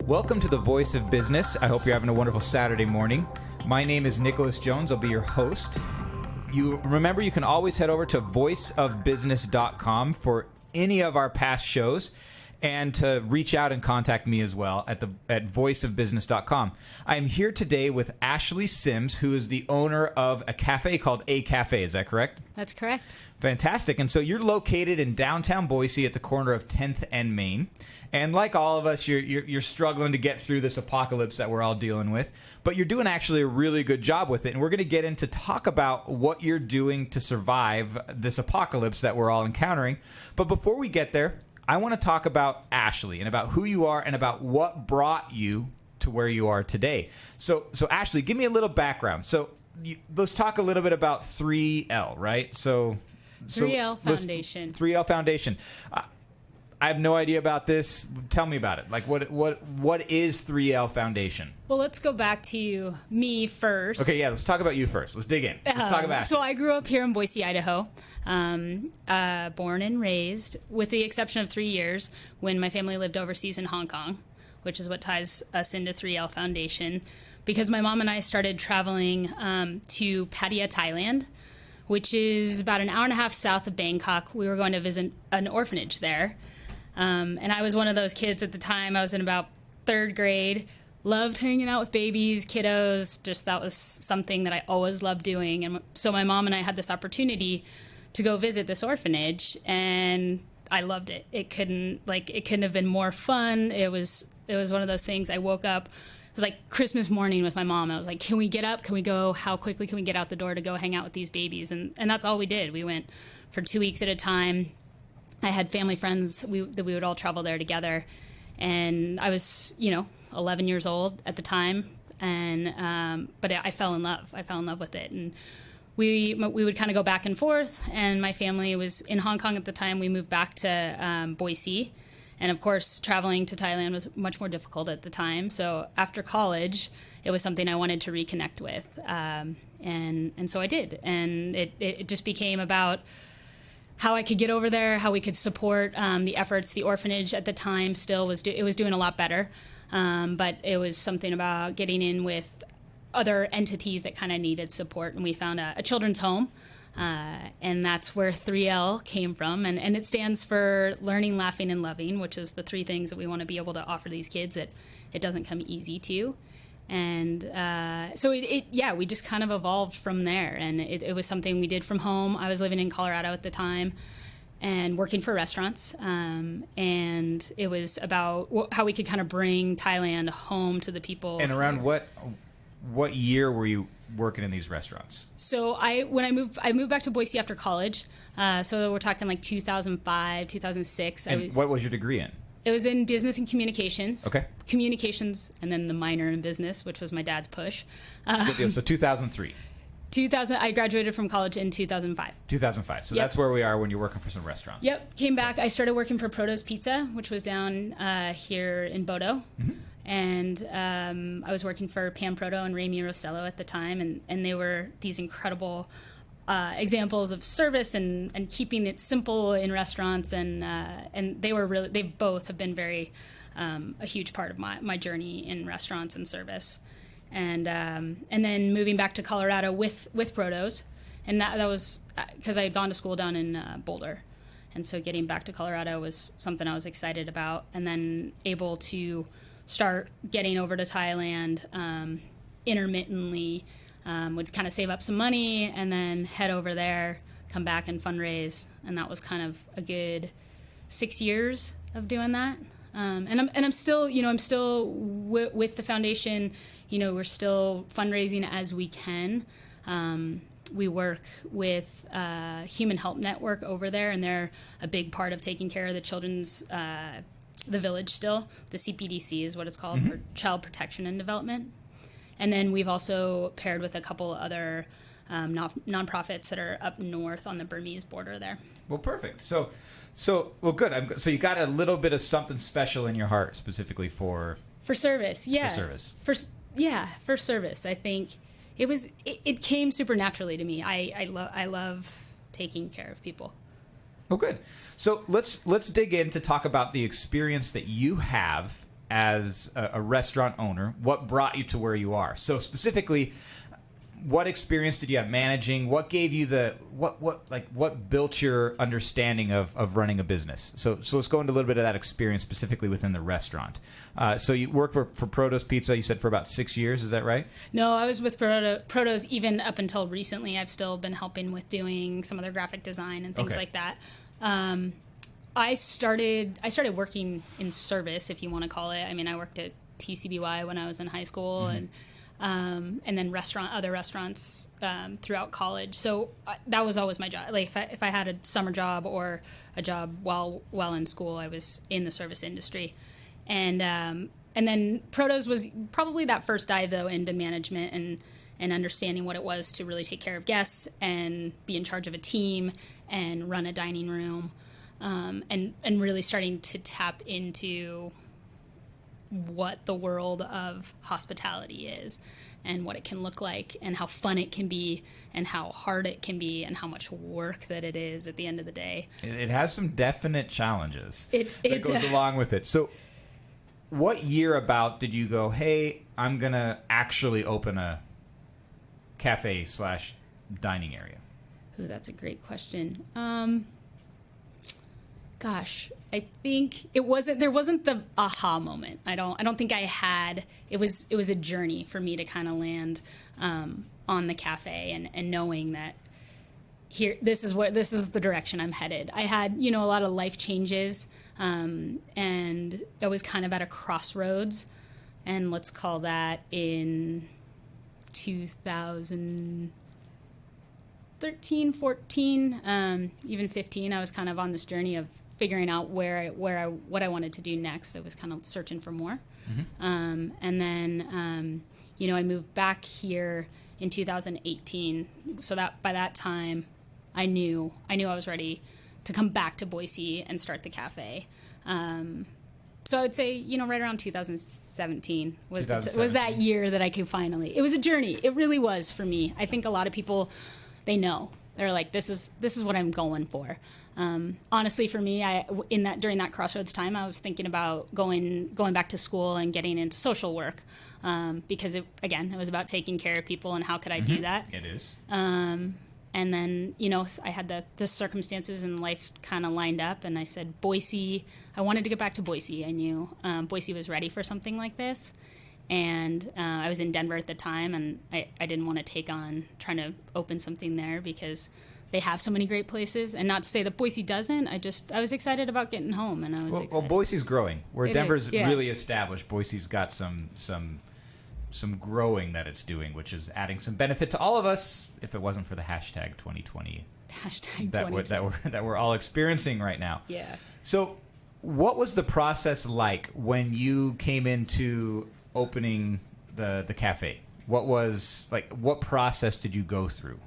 Welcome to the Voice of Business. I hope you're having a wonderful Saturday morning. My name is Nicholas Jones. I'll be your host. You can always head over to voiceofbusiness.com for any of our past shows and to reach out and contact me as well at voiceofbusiness.com. I'm here today with Ashley Syms, who is the owner of a cafe called A Cafe. Is that correct? That's correct. Fantastic. And so you're located in downtown Boise at the corner of 10th and Main. And like all of us, you're struggling to get through this apocalypse that we're all dealing with. But you're doing actually a really good job with it. And we're going to get into talk about what you're doing to survive this apocalypse that we're all encountering. But before we get there, I want to talk about Ashley and about who you are and about what brought you to where you are today. So Ashley, give me a little background. Let's talk a little bit about 3L, right? 3L Foundation. 3L Foundation. I have no idea about this. Tell me about it. Like, what is 3L Foundation? Well, let's go back to me first. Okay, yeah, let's talk about you first. Let's dig in. Let's talk about it. So I grew up here in Boise, Idaho, born and raised, with the exception of 3 years when my family lived overseas in Hong Kong, which is what ties us into 3L Foundation, because my mom and I started traveling to Pattaya, Thailand, which is about an hour and a half south of Bangkok. We were going to visit an orphanage there. And I was one of those kids at the time. I was in about third grade, loved hanging out with babies, kiddos. Just that was something that I always loved doing. And so my mom and I had this opportunity to go visit this orphanage, and I loved it. It couldn't have been more fun. It was one of those things. I woke up. It was like Christmas morning with my mom. I was like, can we get up? Can we go? How quickly can we get out the door to go hang out with these babies? And that's all we did. We went for 2 weeks at a time. I had family friends that we would all travel there together. And I was, 11 years old at the time. And but I fell in love. I fell in love with it. And we would kind of go back and forth. And my family was in Hong Kong at the time. We moved back to Boise. And of course, traveling to Thailand was much more difficult at the time. So after college, it was something I wanted to reconnect with. And so I did. And it just became about how I could get over there, how we could support the efforts. The orphanage at the time still was doing a lot better. But it was something about getting in with other entities that kind of needed support. And we found a children's home. And that's where 3L came from. And it stands for Learning, Laughing, and Loving, which is the three things that we want to be able to offer these kids that it doesn't come easy to. And so we just kind of evolved from there. And it was something we did from home. I was living in Colorado at the time and working for restaurants. And it was about how we could kind of bring Thailand home to the people. And around what year were you working in these restaurants? So when I moved back to Boise after college. So we're talking like 2005, 2006. And what was your degree in? It was in business and communications. Okay. Communications, and then the minor in business, which was my dad's push. So 2003. 2000. I graduated from college in 2005. 2005. So Yep. That's where we are when you're working for some restaurants. Yep. Came back. I started working for Proto's Pizza, which was down here in Bodo. Mm-hmm. And I was working for Pam Proto and Rami Rossello at the time, and they were these incredible examples of service and keeping it simple in restaurants, and they both have been very a huge part of my journey in restaurants and service, and then moving back to Colorado with Protos, and that was because I had gone to school down in Boulder, and so getting back to Colorado was something I was excited about, and then able to start getting over to Thailand intermittently. Would kind of save up some money and then head over there, come back and fundraise, and that was kind of a good 6 years of doing that. And I'm still with the foundation. We're still fundraising as we can. We work with Human Help Network over there, and they're a big part of taking care of the children's the village. Still, the CPDC is what it's called, mm-hmm. for Child Protection and Development. And then we've also paired with a couple other nonprofits that are up north on the Burmese border there. Well, perfect. So good. So you got a little bit of something special in your heart specifically for service. Yeah. For service. For service. I think it came supernaturally to me. I love taking care of people. Oh, good. So let's dig in to talk about the experience that you have as a restaurant owner, what brought you to where you are? So specifically, what experience did you have managing? What gave you what built your understanding of running a business? So let's go into a little bit of that experience specifically within the restaurant. So you worked for Proto's Pizza, you said, for about 6 years, is that right? No, I was with Proto's even up until recently. I've still been helping with doing some of their graphic design and things like that. I started working in service, if you want to call it. I mean, I worked at TCBY when I was in high school, and then other restaurants throughout college. So that was always my job. Like if I had a summer job or a job while in school, I was in the service industry. And then Proto's was probably that first dive though into management and understanding what it was to really take care of guests and be in charge of a team and run a dining room, and really starting to tap into what the world of hospitality is and what it can look like and how fun it can be and how hard it can be and how much work that it is at the end of the day. It has some definite challenges that goes does. along with it. So what year about did you go, hey, I'm going to actually open a cafe/dining area? Ooh, that's a great question. Gosh, I think there wasn't the aha moment. I don't think I had. It was a journey for me to kind of land on the cafe and knowing that this is the direction I'm headed. I had, a lot of life changes, and I was kind of at a crossroads, and let's call that in 2013, 14, even 15. I was kind of on this journey of figuring out what I wanted to do next. I was kind of searching for more. And then, I moved back here in 2018. So that by that time, I knew I was ready to come back to Boise and start the cafe. So I would say, right around 2017 was that year that I could finally. It was a journey. It really was for me. I think a lot of people, they know. They're like, this is what I'm going for. Honestly, for me, during that crossroads time, I was thinking about going back to school and getting into social work, because it was about taking care of people and how could I do that? It is. And then, I had the circumstances in life kind of lined up, and I said, Boise. I wanted to get back to Boise. I knew Boise was ready for something like this. And I was in Denver at the time, and I didn't want to take on trying to open something there because they have so many great places. And not to say that Boise doesn't. I was excited about getting home, and I was excited. Well, Boise's growing. Where Denver's really established, Boise's got some growing that it's doing, which is adding some benefit to all of us. If it wasn't for the hashtag 2020 that we're all experiencing right now. Yeah. So, what was the process like when you came into opening the cafe? What process did you go through?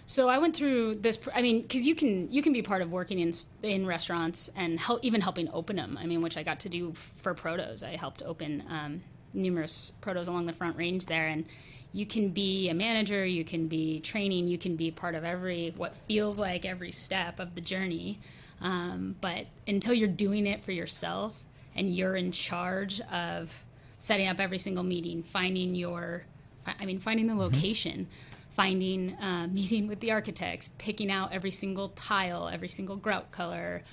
So I went through this. I mean, because you can be part of working in restaurants and even helping open them. I mean, which I got to do for Protos. I helped open numerous Protos along the Front Range there, and you can be a manager, you can be training, you can be part of what feels like every step of the journey. But until you're doing it for yourself and you're in charge of setting up every single meeting, finding the location, meeting with the architects, picking out every single tile, every single grout color,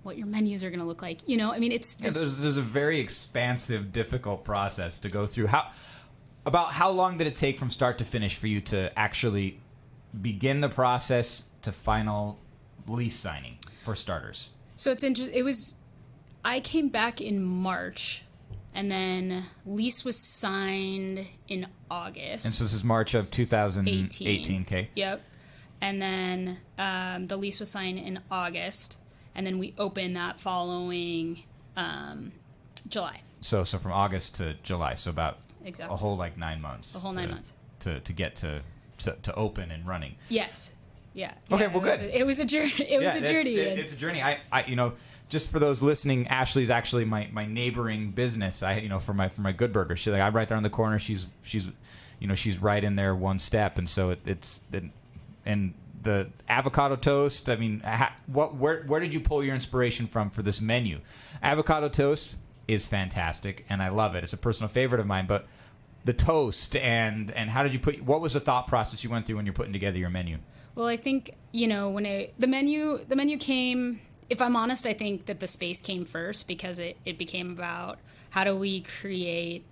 what your menus are going to look like. It's this. There's a very expansive, difficult process to go through. How long did it take from start to finish for you to actually begin the process to final lease signing, for starters? So it's interesting. I came back in March, and then lease was signed in August. And so this is March of 2018, okay? Yep. And then the lease was signed in August, and then we opened that following July. So from August to July, so about exactly a whole 9 months. A whole 9 months to get to open and running. Yes. Yeah. Okay. Well, good. It was a journey. It's a journey. I just for those listening, Ashley's actually my neighboring business. For my Good Burger. She's I'm right there on the corner. She's right in there one step, and so and the avocado toast. I mean, where did you pull your inspiration from for this menu? Avocado toast, is fantastic, and I love it. It's a personal favorite of mine. But the toast and how did you what was the thought process you went through when you're putting together your menu? Well, I think, when the menu came, if I'm honest, I think that the space came first, because it became about how do we create,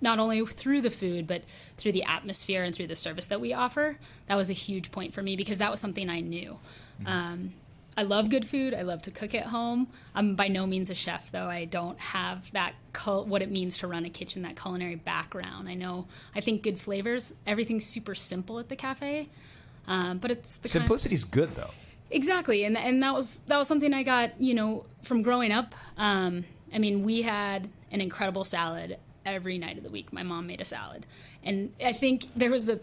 not only through the food, but through the atmosphere and through the service that we offer. That was a huge point for me, because that was something I knew. I love good food. I love to cook at home. I'm by no means a chef, though. I don't have that what it means to run a kitchen, that culinary background. I think good flavors, everything's super simple at the cafe. But it's the Simplicity's good, though. Exactly, and that was something I got, from growing up. We had an incredible salad every night of the week. My mom made a salad, and I think there was a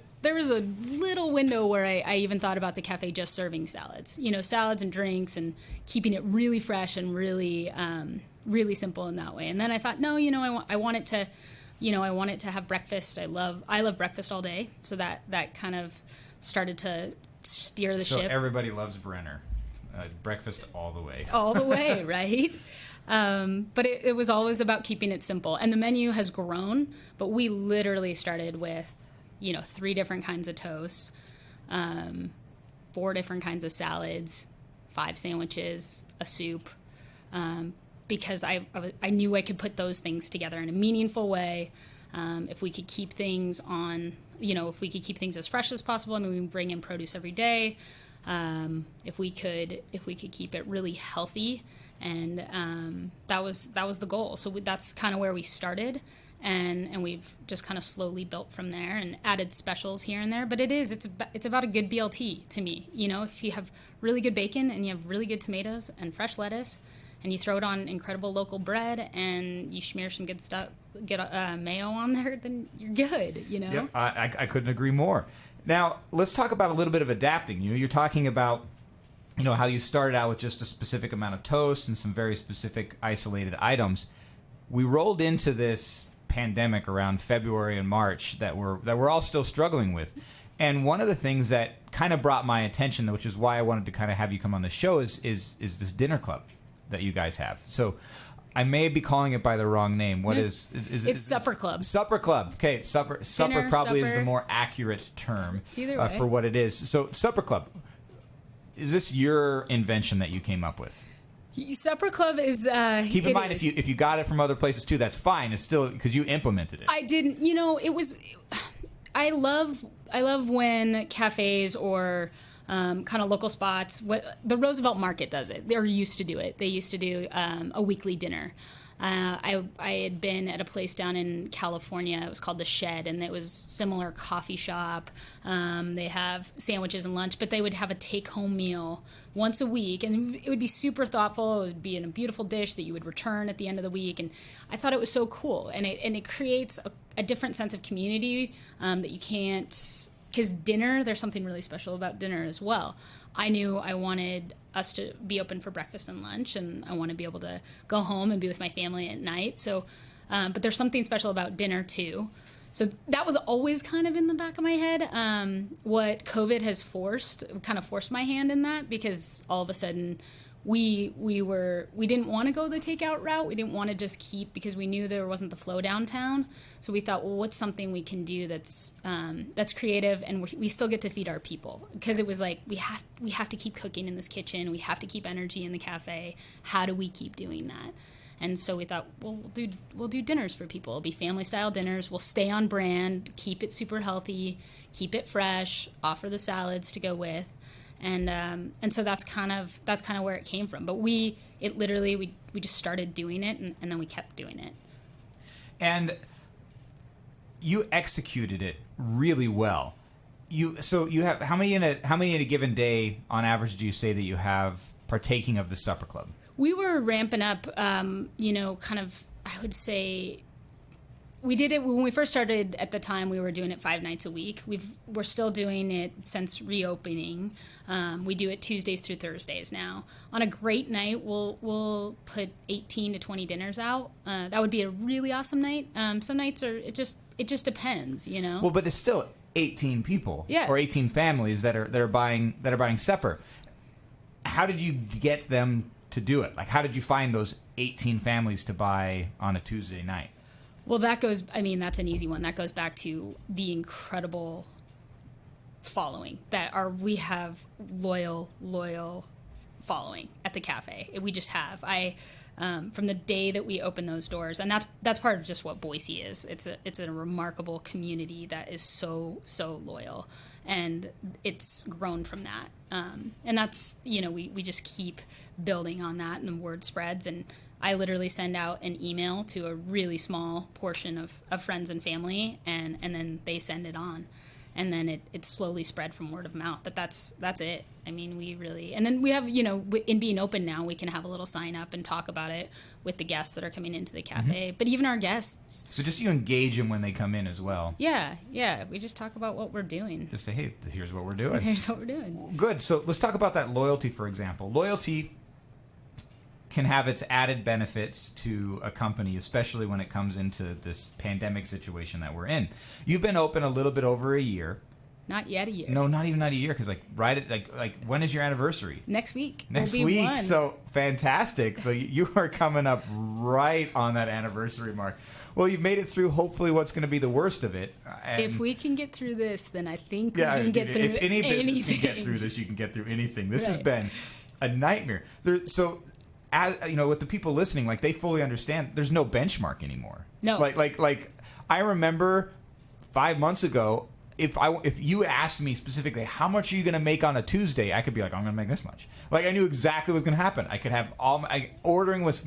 little window where I even thought about the cafe just serving salads, salads and drinks, and keeping it really fresh and really really simple in that way. And then I thought, no, I want it to have breakfast. I love breakfast all day, so that kind of started to steer the ship. So everybody loves Brenner. Breakfast all the way. All the way, right? But it was always about keeping it simple. And the menu has grown, but we literally started with, 3 different kinds of toasts, 4 different kinds of salads, 5 sandwiches, a soup, because I knew I could put those things together in a meaningful way. If we could keep things if we could keep things as fresh as possible. We bring in produce every day. If we could keep it really healthy, and that was the goal. So that's kind of where we started, and we've just kind of slowly built from there and added specials here and there. But it's about a good BLT to me. If you have really good bacon and you have really good tomatoes and fresh lettuce, and you throw it on incredible local bread, and you smear some good stuff, get mayo on there, then you're good, Yep, I couldn't agree more. Now, let's talk about a little bit of adapting. You're talking about, how you started out with just a specific amount of toast and some very specific isolated items. We rolled into this pandemic around February and March that we're all still struggling with. And one of the things that kind of brought my attention, which is why I wanted to kind of have you come on the show, is this dinner club that you guys have. So I may be calling it by the wrong name. What is it? It's Supper Club. Supper Club. Okay, supper probably is the more accurate term for what it is. So Supper Club, is this your invention that you came up with? Supper Club is keep in mind, if you got it from other places too, that's fine. It's still because you implemented it. I didn't. It was. I love when cafes or kind of local spots. The Roosevelt Market does it. They're used to do it. They used to do a weekly dinner. I had been at a place down in California. It was called The Shed, and it was similar coffee shop. They have sandwiches and lunch, but they would have a take-home meal once a week, and it would be super thoughtful. It would be in a beautiful dish that you would return at the end of the week, and I thought it was so cool. And it creates a different sense of community that you can't. Because dinner, there's something really special about dinner as well. I knew I wanted us to be open for breakfast and lunch, and I want to be able to go home and be with my family at night. So, but there's something special about dinner too. So that was always kind of in the back of my head. What COVID has kind of forced my hand in that, because all of a sudden we didn't want to go the takeout route. We didn't want to just keep, because we knew there wasn't the flow downtown. So we thought, well, what's something we can do that's creative, and we still get to feed our people? Because it was like, we have to keep cooking in this kitchen. We have to keep energy in the cafe. How do we keep doing that? And so we thought, well, we'll do dinners for people. It'll be family style dinners. We'll stay on brand, keep it super healthy, keep it fresh, offer the salads to go with. And so that's kind of where it came from. But we just started doing it, and then we kept doing it. And you executed it really well. You have how many in a given day on average do you say that you have partaking of the Supper Club? We were ramping up, kind of, I would say. We did it when we first started. At the time, we were doing it 5 nights a week. We're still doing it since reopening. We do it Tuesdays through Thursdays now. On a great night, we'll put 18 to 20 dinners out. That would be a really awesome night. Some nights it just depends, Well, but it's still 18 people, yeah, or 18 families that are buying supper. How did you get them to do it? Like, how did you find those 18 families to buy on a Tuesday night? Well, that's an easy one. That goes back to the incredible following we have loyal following at the cafe. We just have. From the day that we open those doors, and that's part of just what Boise is. It's a remarkable community that is so loyal, and it's grown from that. And that's, we just keep building on that, and the word spreads. And I literally send out an email to a really small portion of friends and family, and then they send it on. And then it slowly spread from word of mouth. But that's it. I mean, we really... And then we have, in being open now, we can have a little sign up and talk about it with the guests that are coming into the cafe. Mm-hmm. But even our guests... So just you engage them when they come in as well. Yeah. We just talk about what we're doing. Just say, hey, here's what we're doing. Here's what we're doing. Good. So let's talk about that loyalty, for example. Loyalty can have its added benefits to a company, especially when it comes into this pandemic situation that we're in. You've been open a little bit over a year. Not yet a year. No, not even a year, because when is your anniversary? Next week. Next week. So fantastic. So you are coming up right on that anniversary mark. Well, you've made it through hopefully what's going to be the worst of it. And if we can get through this, then I think we can get through anything. If any business can get through this, you can get through anything. This has been a nightmare. With the people listening, they fully understand there's no benchmark anymore. No. Like I remember 5 months ago, if you asked me specifically, how much are you going to make on a Tuesday? I could be like, I'm going to make this much. Like, I knew exactly what was going to happen. I could have ordering was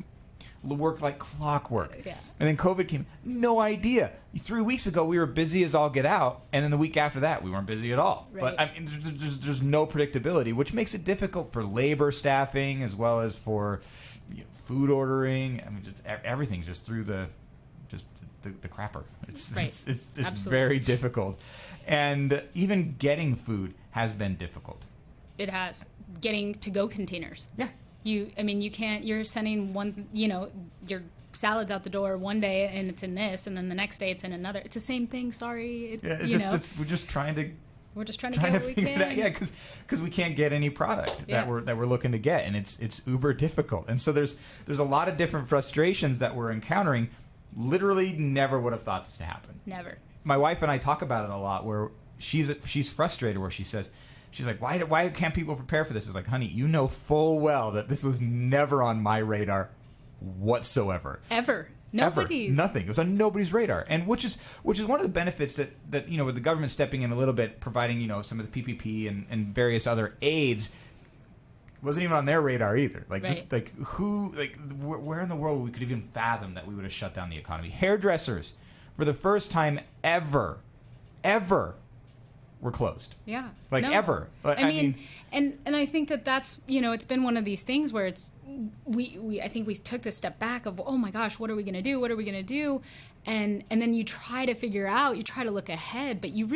worked like clockwork. Yeah. And then COVID came. No idea. 3 weeks ago, we were busy as all get out. And then the week after that, we weren't busy at all. Right. But I mean, there's no predictability, which makes it difficult for labor staffing as well as for food ordering. I mean, everything's just through the crapper. It's very difficult. And even getting food has been difficult. It has. Getting to-go containers. Yeah. You can't, you're sending one, your salad's out the door one day and it's in this, and then the next day it's in another. It's the same thing, sorry. We're just trying to get what we can. Yeah, because we can't get any product that we're looking to get, and it's uber difficult. And so there's a lot of different frustrations that we're encountering. Literally never would have thought this to happen. Never. My wife and I talk about it a lot, where she's frustrated, where she says, she's like, why can't people prepare for this? It's like, honey, you know full well that this was never on my radar whatsoever. Ever. Nobody's. Nothing. It was on nobody's radar. And which is one of the benefits that with the government stepping in a little bit, providing, some of the PPP and various other aids, wasn't even on their radar either. Where in the world we could even fathom that we would have shut down the economy? Hairdressers, for the first time ever, were closed. Yeah. Ever. I mean, and I think that's, it's been one of these things where it's, I think we took this step back of, oh my gosh, what are we going to do? What are we going to do? And then you try to figure out, you try to look ahead, but you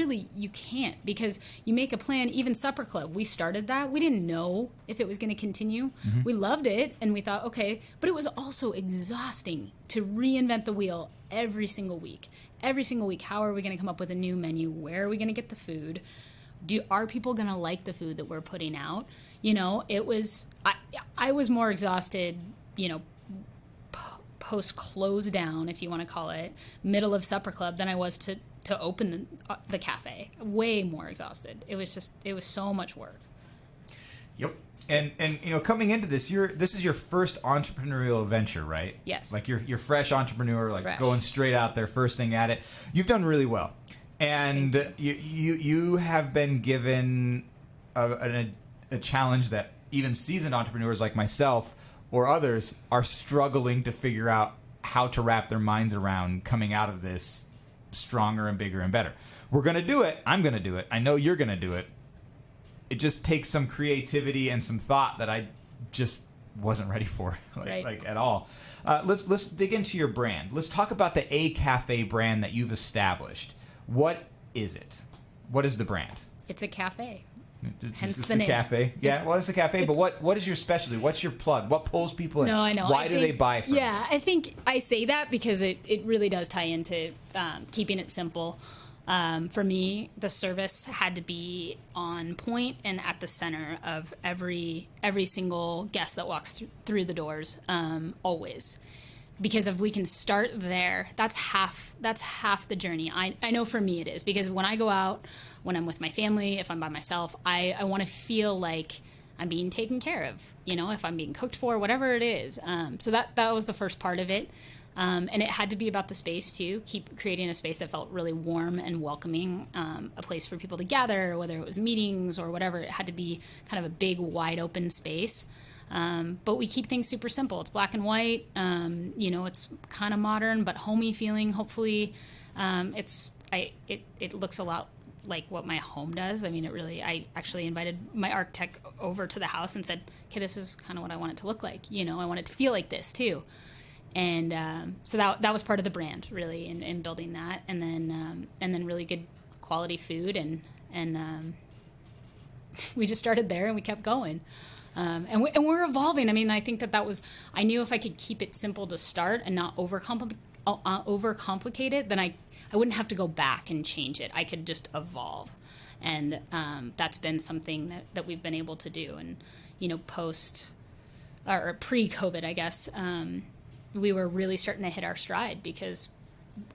can't, because you make a plan. Even Supper Club, we started that. We didn't know if it was going to continue. Mm-hmm. We loved it, and we thought, okay, but it was also exhausting to reinvent the wheel every single week. Every single week, how are we going to come up with a new menu? Where are we going to get the food? Are people going to like the food that we're putting out? It was, I was more exhausted, post close down, if you want to call it, middle of Supper Club, than I was to open the cafe. Way more exhausted. It was so much work. Yep. And coming into this, this is your first entrepreneurial venture, right? Yes. Like you're fresh entrepreneur, fresh. Going straight out there, first thing at it. You've done really well, and you have been given a challenge that even seasoned entrepreneurs like myself or others are struggling to figure out how to wrap their minds around coming out of this stronger and bigger and better. We're going to do it. I'm going to do it. I know you're going to do it. It just takes some creativity and some thought that I just wasn't ready for, at all. Let's dig into your brand. Let's talk about the A Cafe brand that you've established. What is it? What is the brand? It's a cafe. Hence the name. Cafe. Yeah, well, it's a cafe, but what is your specialty? What's your plug? What pulls people in? No, I know. Why do they buy from you? Yeah, I think I say that because it really does tie into keeping it simple. For me, the service had to be on point and at the center of every single guest that walks through the doors, always. Because if we can start there, that's half the journey. I know for me it is, because when I go out, when I'm with my family, if I'm by myself, I want to feel like I'm being taken care of, if I'm being cooked for, whatever it is. So that was the first part of it. And it had to be about the space too. Keep creating a space that felt really warm and welcoming, a place for people to gather, whether it was meetings or whatever. It had to be kind of a big, wide open space. But we keep things super simple. It's black and white. It's kind of modern, but homey feeling. Hopefully, it looks a lot like what my home does. I mean, I actually invited my architect over to the house and said, okay, this is kind of what I want it to look like. I want it to feel like this too. And so that was part of the brand, really, in building that, and then really good quality food, and we just started there and we kept going, and we're evolving. I mean, I think that was, I knew if I could keep it simple to start and not overcomplicate it, then I wouldn't have to go back and change it. I could just evolve, and that's been something that we've been able to do. And post or pre-COVID, I guess. We were really starting to hit our stride because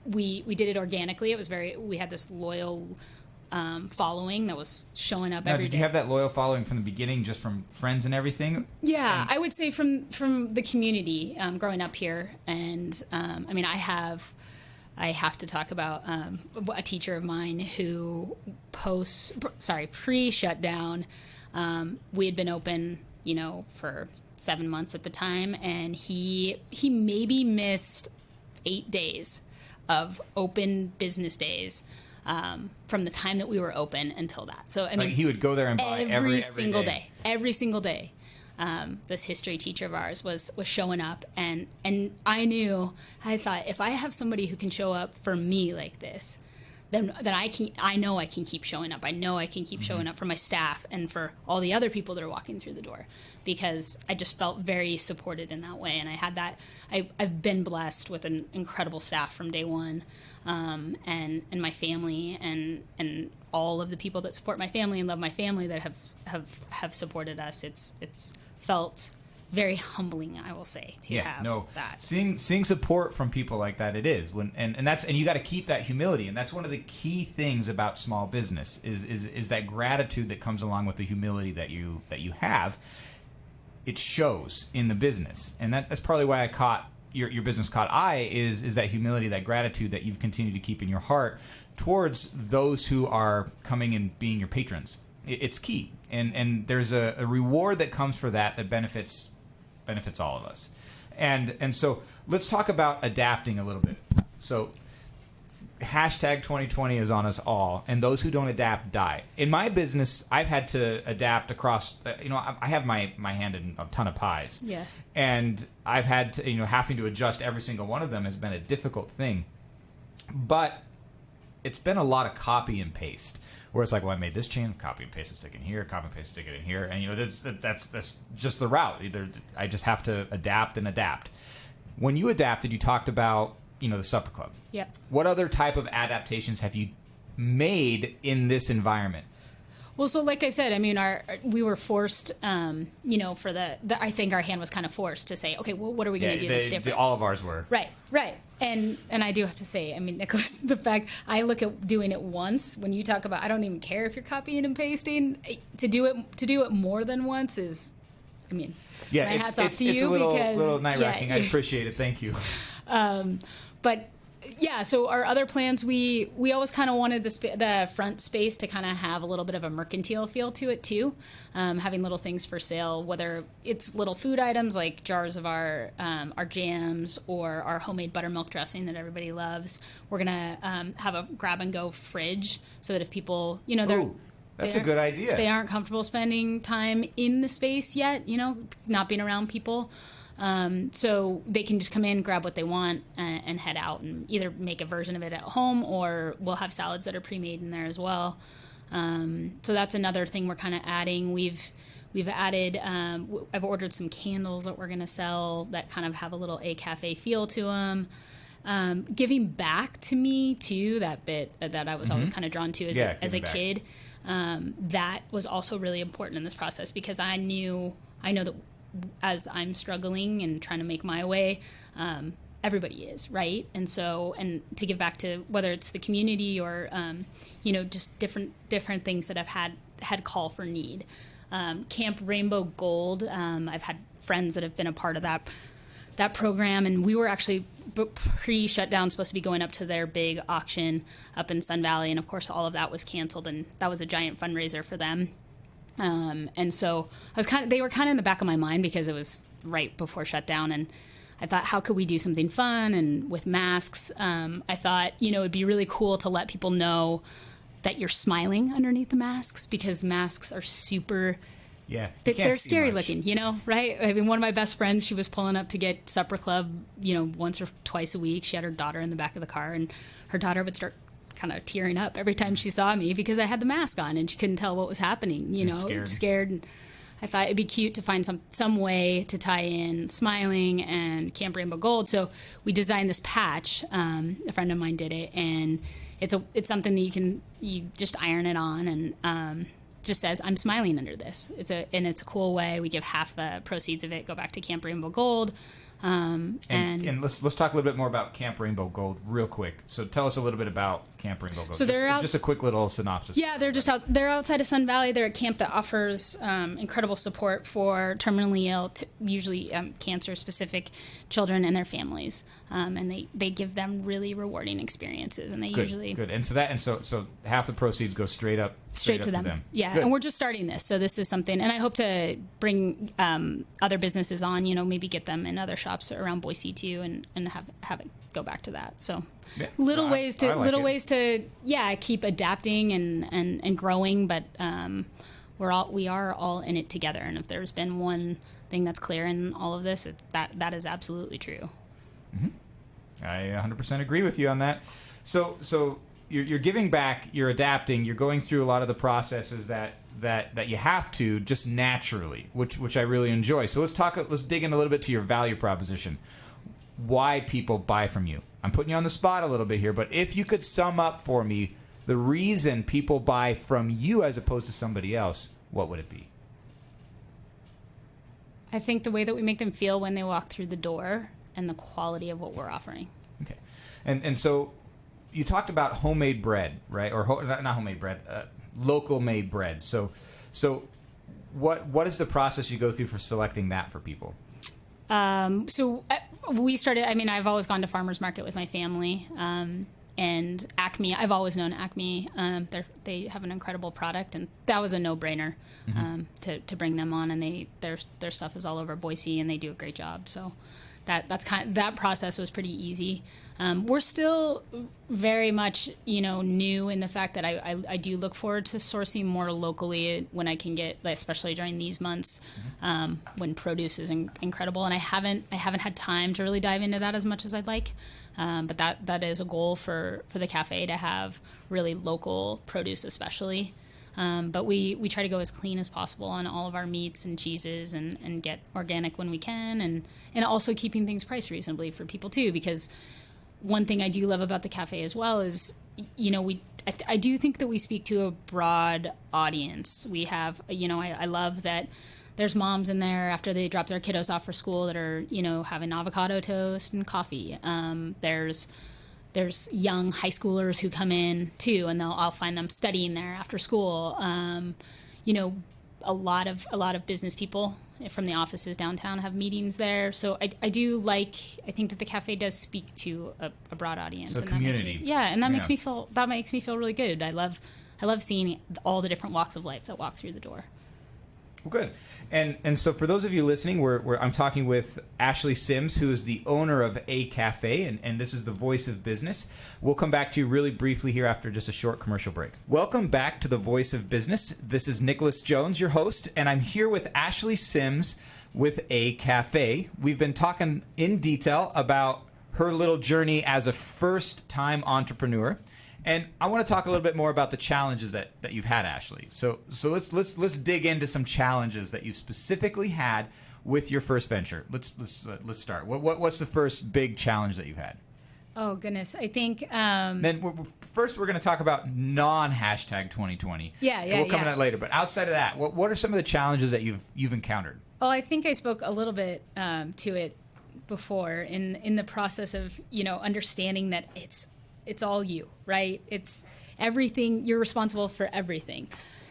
we did it organically. It was we had this loyal following that was showing up every day. Did you have that loyal following from the beginning, just from friends and everything? Yeah, I would say from the community, growing up here. And I mean, I have to talk about a teacher of mine who pre-shutdown, we had been open, for 7 months at the time, and he maybe missed 8 days of open business days from the time that we were open until that. So I mean, he would go there and buy every single day. Every single day. This history teacher of ours was showing up, and I thought, if I have somebody who can show up for me like this, then I know I can keep showing up. I know I can keep showing up for my staff and for all the other people that are walking through the door, because I just felt very supported in that way. And I had that. I've been blessed with an incredible staff from day one, and my family and all of the people that support my family and love my family that have supported us. It's felt very humbling, I will say, to have that. Seeing support from people like that, it is and you got to keep that humility, and that's one of the key things about small business is that gratitude that comes along with the humility that you have. It shows in the business, and that's probably why your business caught eye is that humility, that gratitude that you've continued to keep in your heart towards those who are coming and being your patrons. It's key, and there's a reward that comes for that benefits all of us. And so let's talk about adapting a little bit. So hashtag 2020 is on us all, and those who don't adapt die. In my business, I've had to adapt across, I have my hand in a ton of pies. Yeah. And I've had to, having to adjust every single one of them has been a difficult thing. But it's been a lot of copy and paste, where it's like, well, I made this chain, copy and paste it, stick it in here, copy and paste, stick it in here. And, that's just the route. Either I just have to adapt and adapt. When you adapted, you talked about, the supper club. Yeah. What other type of adaptations have you made in this environment? Well, so like I said, I mean, we were forced, for I think our hand was kind of forced to say, okay, well, what are we going to do that's different? All of ours were. Right. And I do have to say, I mean, Nicholas, the fact I look at doing it once, when you talk about, I don't even care if you're copying and pasting, to do it more than once is, I mean, my hat's off to you. It's a because, little night-wracking. I appreciate it. Thank you. But yeah, so our other plans, we always kind of wanted the front space to kind of have a little bit of a mercantile feel to it too, having little things for sale, whether it's little food items like jars of our jams or our homemade buttermilk dressing that everybody loves. We're gonna have a grab and go fridge so that if people, that's a good idea. They aren't comfortable spending time in the space yet, not being around people. So they can just come in, grab what they want, and head out and either make a version of it at home, or we'll have salads that are pre-made in there as well. So that's another thing we're kind of adding. We've added, I've ordered some candles that we're going to sell that kind of have a little A cafe feel to them. Giving back to me too, that bit that I was always kind of drawn to as a kid, that was also really important in this process, because I know that as I'm struggling and trying to make my way, everybody is, right? And so, and to give back to whether it's the community or, just different things that have had call for need. Camp Rainbow Gold, I've had friends that have been a part of that program, and we were actually pre-shutdown supposed to be going up to their big auction up in Sun Valley, and of course all of that was canceled, and that was a giant fundraiser for them. And so they were kind of in the back of my mind because it was right before shutdown, and I thought, how could we do something fun and with masks? I thought, it'd be really cool to let people know that you're smiling underneath the masks, because masks are super... Yeah, they're scary looking, right? I mean, one of my best friends, she was pulling up to get supper club, once or twice a week. She had her daughter in the back of the car, and her daughter would start kind of tearing up every time she saw me because I had the mask on and she couldn't tell what was happening, scared. And I thought it'd be cute to find some way to tie in smiling and Camp Rainbow Gold. So we designed this patch. A friend of mine did it, and it's something that you just iron it on, and just says, I'm smiling under this. It's a cool way. We give half the proceeds of it go back to Camp Rainbow Gold. And let's talk a little bit more about Camp Rainbow Gold real quick. So tell us a little bit about Camp Rainbow Gold. So just a quick little synopsis. Yeah, they're outside of Sun Valley. They're a camp that offers incredible support for terminally ill, usually cancer-specific children and their families. And they give them really rewarding experiences, and they usually good. And so half the proceeds go straight up to them. Yeah, good. And we're just starting this, so this is something, and I hope to bring other businesses on. Maybe get them in other shops around Boise too, and have it go back to that. So little ways to keep adapting and growing, but we are all in it together. And if there's been one thing that's clear in all of this, that is absolutely true. Mm-hmm. I 100% agree with you on that. So you're giving back, you're adapting, you're going through a lot of the processes that you have to just naturally, which I really enjoy. So let's dig in a little bit to your value proposition. Why people buy from you. I'm putting you on the spot a little bit here, but if you could sum up for me the reason people buy from you as opposed to somebody else, what would it be? I think the way that we make them feel when they walk through the door, and the quality of what we're offering. Okay. And so you talked about homemade bread, right? Or not homemade bread, local made bread. So what is the process you go through for selecting that for people? We started, I've always gone to farmers market with my family. And Acme, I've always known Acme. They have an incredible product, and that was a no-brainer to bring them on. And their stuff is all over Boise, and they do a great job. So that process was pretty easy. We're still very much, new in the fact that I do look forward to sourcing more locally when I can get, especially during these months, when produce is incredible. And I haven't had time to really dive into that as much as I'd like. But that is a goal for the cafe, to have really local produce, especially. But we try to go as clean as possible on all of our meats and cheeses, and get organic when we can, and also keeping things priced reasonably for people too, because one thing I do love about the cafe as well is, I do think that we speak to a broad audience. We have, I love that there's moms in there after they drop their kiddos off for school that are, having avocado toast and coffee. There's young high schoolers who come in too, and I'll find them studying there after school. A lot of business people from the offices downtown have meetings there. So I think that the cafe does speak to a broad audience. So and community. That makes me feel really good. I love seeing all the different walks of life that walk through the door. Well, good. And so for those of you listening, I'm talking with Ashley Syms, who is the owner of A Cafe, and this is the Voice of Business. We'll come back to you really briefly here after just a short commercial break. Welcome back to the Voice of Business. This is Nicholas Jones, your host, and I'm here with Ashley Syms with A Cafe. We've been talking in detail about her little journey as a first-time entrepreneur. And I want to talk a little bit more about the challenges that you've had, Ashley. So let's dig into some challenges that you specifically had with your first venture. Let's start. What's the first big challenge that you've had? Oh, goodness. I think... Then first we're going to talk about non-hashtag 2020. Yeah. We'll come to that later. But outside of that, what are some of the challenges that you've encountered? Well, I think I spoke a little bit to it before in the process of, understanding that it's all you, right? It's everything. You're responsible for everything.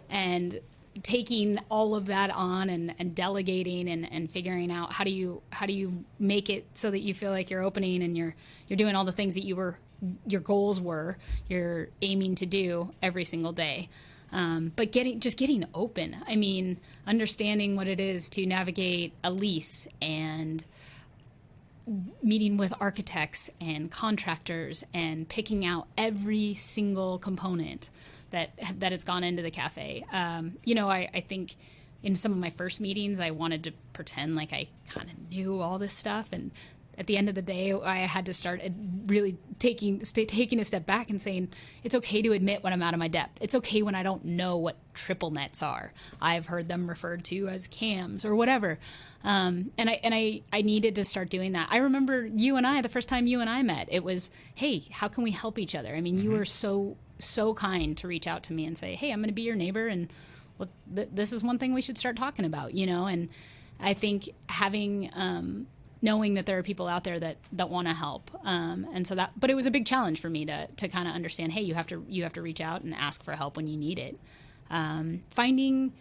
And taking all of that on and delegating and figuring out how do you make it so that you feel like you're opening and you're doing all the things that your goals you're aiming to do every single day. But getting open. I mean, understanding what it is to navigate a lease and meeting with architects and contractors and picking out every single component that has gone into the cafe. I think in some of my first meetings, I wanted to pretend like I kind of knew all this stuff. And at the end of the day, I had to start really taking a step back and saying, it's okay to admit when I'm out of my depth. It's okay when I don't know what triple nets are. I've heard them referred to as cams or whatever. And I needed to start doing that. I remember the first time you and I met, it was, hey, how can we help each other? I mean, you were so kind to reach out to me and say, hey, I'm going to be your neighbor, and this is one thing we should start talking about, and I think having knowing that there are people out there that want to help, but it was a big challenge for me to kind of understand, hey, you have to reach out and ask for help when you need it. Finding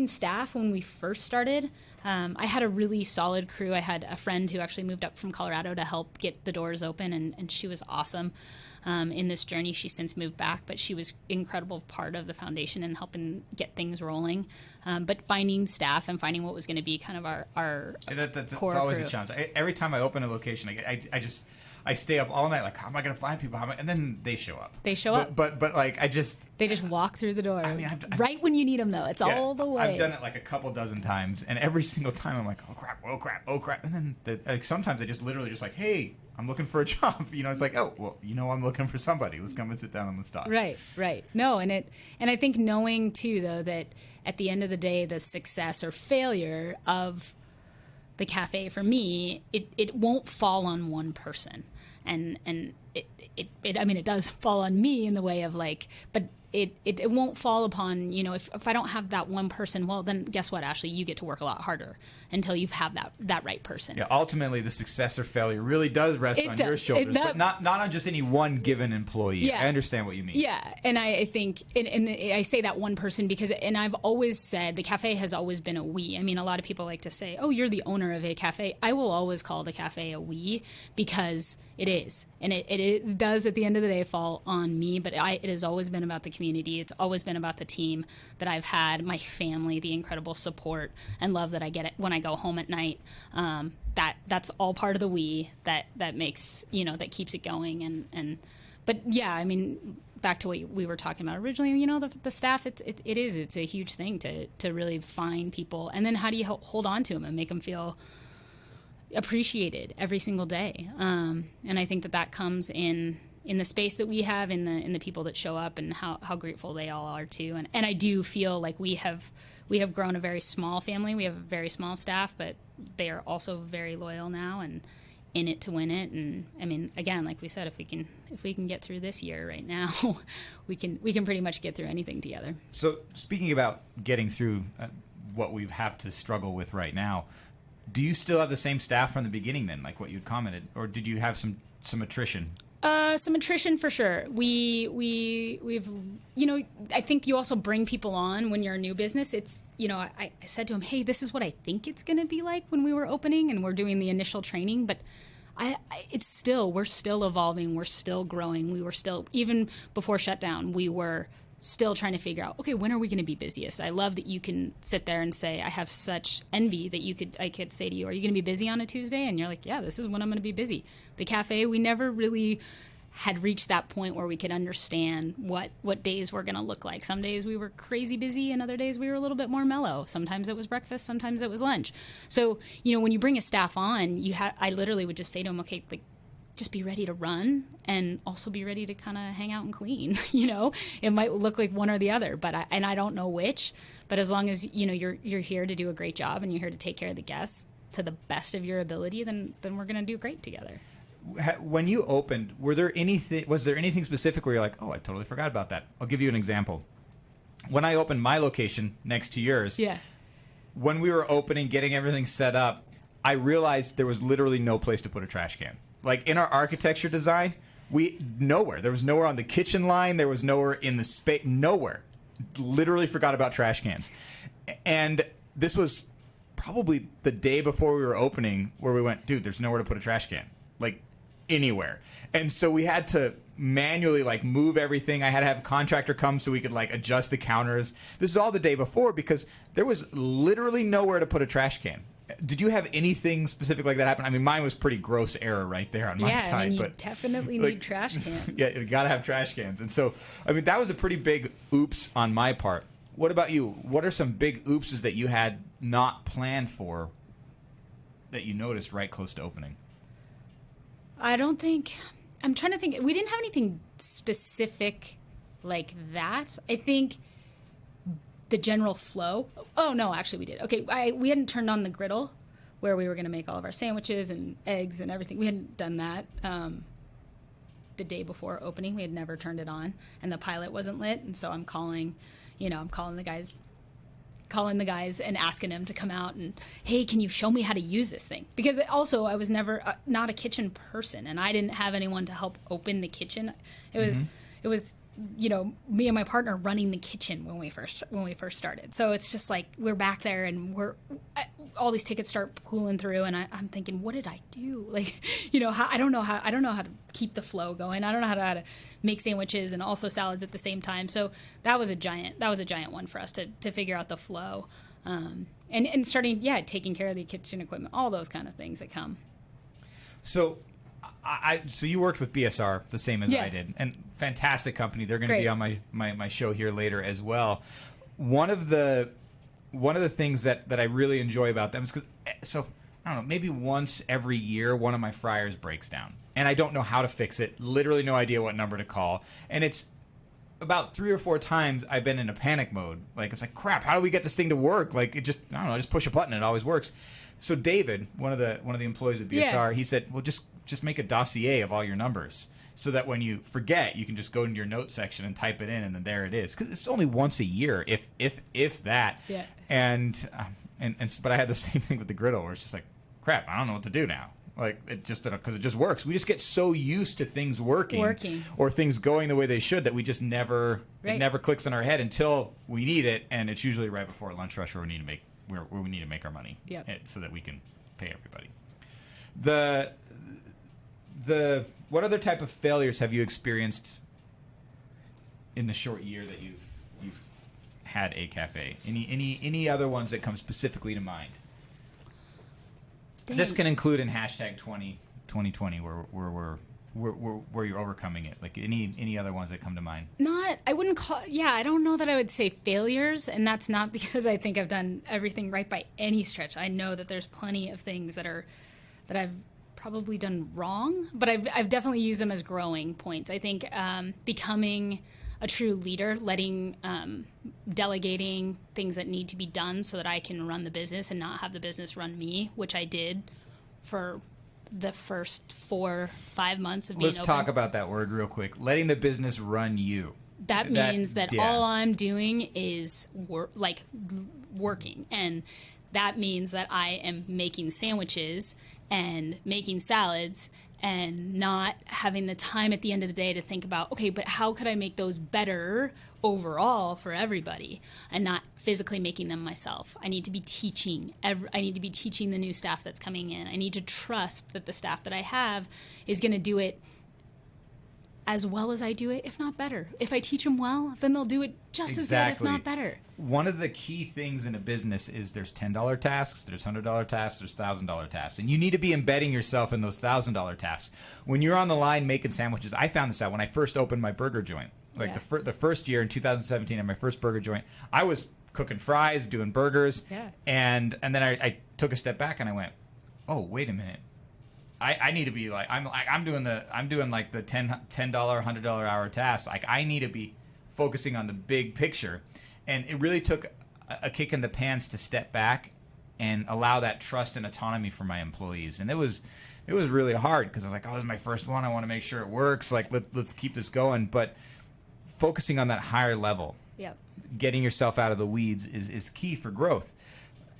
staff when we first started, I had a really solid crew. I had a friend who actually moved up from Colorado to help get the doors open, and she was awesome. In this journey, she since moved back, but she was an incredible part of the foundation and helping get things rolling. But finding staff and finding what was going to be kind of our that's core always crew. a challenge. Every time I open a location, I stay up all night, like, how am I going to find people? And then they show up. They show up. But like, they just walk through the door. I mean, right when you need them, though. It's all the way. I've done it like a couple dozen times, and every single time I'm like, oh crap. And then sometimes I just literally just like, hey, I'm looking for a job. It's like, oh, well, I'm looking for somebody. Let's come and sit down on the stock. Right. No, and I think knowing too, though, that at the end of the day, the success or failure of the cafe for me, it won't fall on one person, and it does fall on me in the way of like, but it won't fall upon, if I don't have that one person, well, then guess what, Ashley, you get to work a lot harder until you have that right person. Yeah, ultimately the success or failure really does rest on your shoulders, but not on just any one given employee. Yeah. I understand what you mean. Yeah, and I think, and I say that one person because, and I've always said the cafe has always been a we. I mean, a lot of people like to say, oh, you're the owner of a cafe. I will always call the cafe a we because it is. And it does at the end of the day fall on me, but it has always been about the community. It's always been about the team that I've had, my family, the incredible support and love that I get when I go home at night. That's all part of the we that makes, that keeps it going. But yeah, I mean, back to what we were talking about originally, the staff, it's a huge thing to really find people. And then how do you hold on to them and make them feel appreciated every single day? And I think that comes in the space that we have, in the people that show up, and how grateful they all are too. And I do feel like we have grown a very small family. We have a very small staff, but they are also very loyal now and in it to win it. And I mean, again, like we said, if we can get through this year right now, we can pretty much get through anything together. So speaking about getting through what we have to struggle with right now, do you still have the same staff from the beginning then, like what you'd commented, or did you have some attrition? Some attrition for sure. We've I think you also bring people on when you're a new business. It's, I said to him, hey, this is what I think it's going to be like when we were opening and we're doing the initial training, but we're still evolving. We're still growing. We were still, even before shutdown, we were still trying to figure out, okay, when are we going to be busiest? I love that you can sit there and say, I have such envy that I could say to you, are you going to be busy on a Tuesday? And you're like, yeah, this is when I'm going to be busy. The cafe, we never really had reached that point where we could understand what days were going to look like. Some days we were crazy busy, and other days we were a little bit more mellow. Sometimes it was breakfast, sometimes it was lunch. So, when you bring a staff on, I literally would just say to them, okay, like, just be ready to run and also be ready to kind of hang out and clean. It might look like one or the other, but I don't know which. But as long as you're here to do a great job and you're here to take care of the guests to the best of your ability, then we're going to do great together. When you opened, was there anything specific where you're like, oh, I totally forgot about that? I'll give you an example. When I opened my location next to yours, Yeah. when we were opening, getting everything set up, I realized there was literally no place to put a trash can. Like in our architecture design, nowhere. There was nowhere on the kitchen line. There was nowhere in the space. Nowhere. Literally forgot about trash cans. And this was probably the day before we were opening where we went, dude, there's nowhere to put a trash can. Like anywhere. And so we had to manually like move everything. I had to have a contractor come so we could like adjust the counters. This is all the day before because there was literally nowhere to put a trash can. Did you have anything specific like that happen? I mean, mine was pretty gross error right there on my side. I mean, you but definitely like, need trash cans. Yeah, you got to have trash cans. And so, I mean, that was a pretty big oops on my part. What about you? What are some big oopses that you had not planned for that you noticed right close to opening? I'm trying to think. We didn't have anything specific like that. I think the general flow. Oh, no, actually we did. Okay, we hadn't turned on the griddle where we were going to make all of our sandwiches and eggs and everything. We hadn't done that the day before opening. We had never turned it on, and the pilot wasn't lit. And so I'm calling the guys and asking them to come out and, hey, can you show me how to use this thing? Because also I was never not a kitchen person, and I didn't have anyone to help open the kitchen. It was me and my partner running the kitchen when we first started. So it's just like we're back there and all these tickets start pulling through, and I'm thinking, what did I do? Like, I don't know how to keep the flow going. I don't know how to make sandwiches and also salads at the same time. So that was a giant one for us to figure out the flow, and starting taking care of the kitchen equipment, all those kind of things that come. So so you worked with BSR the same as I did, and fantastic company. They're going to be on my show here later as well. One of the things that I really enjoy about them is because, so I don't know, maybe once every year one of my fryers breaks down, and I don't know how to fix it. Literally no idea what number to call, and it's about 3 or 4 times I've been in a panic mode. Like it's like, crap, how do we get this thing to work? Like I don't know, just push a button, it always works. So David, one of the employees at BSR, he said, well, just make a dossier of all your numbers so that when you forget, you can just go into your notes section and type it in, and then there it is. Because it's only once a year, if that. Yeah. But I had the same thing with the griddle, where it's just like, crap, I don't know what to do now. Like because it just works. We just get so used to things working or things going the way they should that we just never it never clicks in our head until we need it, and it's usually right before lunch rush where we need to make our money, so that we can pay everybody. What other type of failures have you experienced in the short year that you've had a cafe? Any other ones that come specifically to mind? Dang. This can include in hashtag 2020 where you're overcoming it. Like any other ones that come to mind? I wouldn't call. Yeah, I don't know that I would say failures, and that's not because I think I've done everything right by any stretch. I know that there's plenty of things that I've probably done wrong, but I've definitely used them as growing points. I think becoming a true leader, delegating things that need to be done so that I can run the business and not have the business run me, which I did for the first 4-5 month of being open. Let's talk about that word real quick. Letting the business run you. That means that all I'm doing is working, and that means that I am making sandwiches and making salads and not having the time at the end of the day to think about, okay, but how could I make those better overall for everybody, and not physically making them myself. I need to be teaching. I need to be teaching the new staff that's coming in. I need to trust that the staff that I have is going to do it as well as I do it, if not better. If I teach them well, then they'll do it just as good, if not better. One of the key things in a business is there's $10 tasks, there's $100 tasks, there's $1,000 tasks. And you need to be embedding yourself in those $1,000 tasks. When you're on the line making sandwiches, I found this out when I first opened my burger joint. Like the first year in 2017 at my first burger joint, I was cooking fries, doing burgers. Yeah. And then I took a step back and I went, oh, wait a minute. I need to be like I'm doing like the $10 $100 hour tasks. Like I need to be focusing on the big picture, and it really took a kick in the pants to step back and allow that trust and autonomy for my employees. And it was really hard because I was like, oh, this is my first one. I want to make sure it works. Like, let's keep this going. But focusing on that higher level, Yep. getting yourself out of the weeds is key for growth.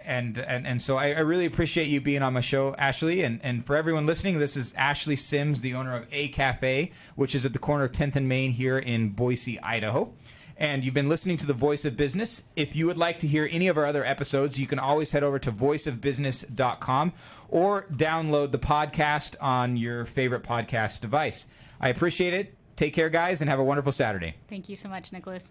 And so I really appreciate you being on my show, Ashley. And for everyone listening, this is Ashley Syms, the owner of A Cafe, which is at the corner of 10th and Main here in Boise, Idaho. And you've been listening to The Voice of Business. If you would like to hear any of our other episodes, you can always head over to voiceofbusiness.com or download the podcast on your favorite podcast device. I appreciate it. Take care, guys, and have a wonderful Saturday. Thank you so much, Nicholas.